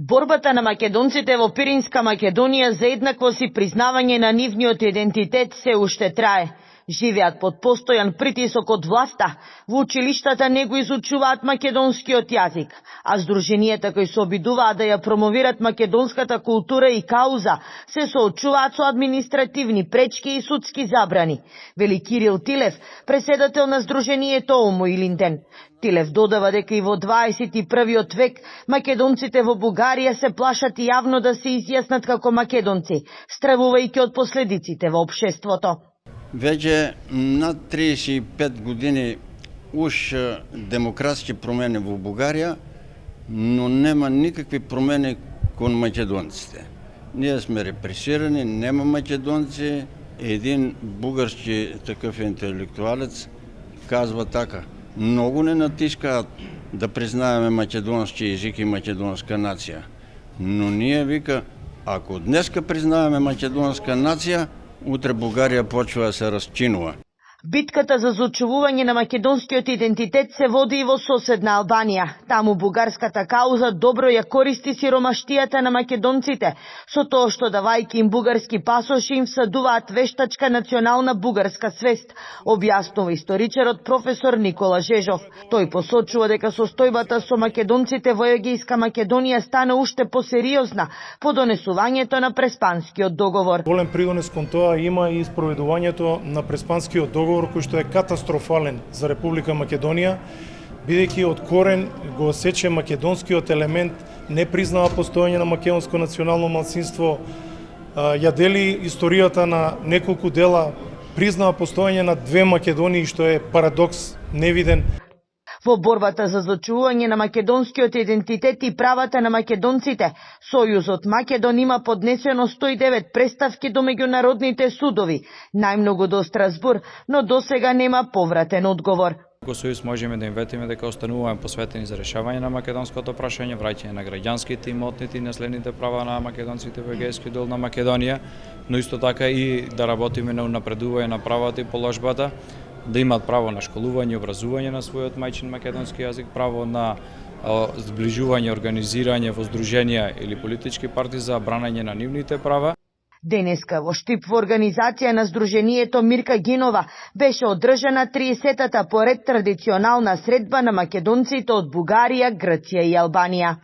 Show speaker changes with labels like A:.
A: Борбата на македонците во Пиринска Македонија за еднаквост и признавање на нивниот идентитет се уште трае. Живеат под постојан притисок од власта, во училиштата не го изучуваат македонскиот јазик, а здруженијата кои се обидуваат да ја промовират македонската култура и кауза се соочуваат со административни пречки и судски забрани, вели Кирил Тилев, преседател на здруженијето Омо Илинден. Тилев додава дека и во 21. век македонците во Бугарија се плашат јавно да се изјаснат како македонци, стравувајќи од последиците во општеството.
B: Веќе над 35 години уж демократски промени во Бугарија, но нема никакви промени кон македонците. Ние сме репресирани, нема македонци. Един бугарски такъв интелектуалец казва така: многу не натискаат да признаеме македонски език и македонска нација. Но ние, вика, ако днеска признаеме македонска нација, утре Бугарија почва да се расчинува.
A: Битката за зачувување на македонскиот идентитет се води и во соседна Албанија. Таму бугарската кауза добро ја користи сиромаштијата на македонците, со тоа што давајќи им бугарски пасоши им всадуваат вештачка национална бугарска свест, објаснува историчарот професор Никола Жежов. Тој посочува дека состојбата со македонците во Егејска Македонија стана уште посериозна по донесувањето на Преспанскиот договор.
C: Голем придонес кон тоа има и спроведувањето на Преспанскиот договор, кој што е катастрофален за Република Македонија, бидејќи од корен го сече македонскиот елемент, не признава постоење на македонско национално малцинство, ја дели историјата на неколку дела, признава постоење на две Македонии, што е парадокс невиден.
A: Во борбата за зачувување на македонскиот идентитет и правата на македонците, Сојузот Македон има поднесено 109 преставки до меѓународните судови, најмногу до Страсбур, но досега нема повратен одговор.
D: Како Сојуз можеме да им ветиме дека остануваме посветени за решавање на македонското прашање, враќање на граѓанските, имотните и наследните права на македонците во егејскиот дел на Македонија, но исто така и да работиме на унапредување на правата и положбата, да имаат право на школување и образување на својот мајчин македонски јазик, право на зближување, организирање во здруженија или политички партии за бранање на нивните права.
A: Денеска во Штип во организација на Здруженијето Мирка Гинова беше одржана 30-та поред традиционална средба на македонците од Бугарија, Грција и Албанија.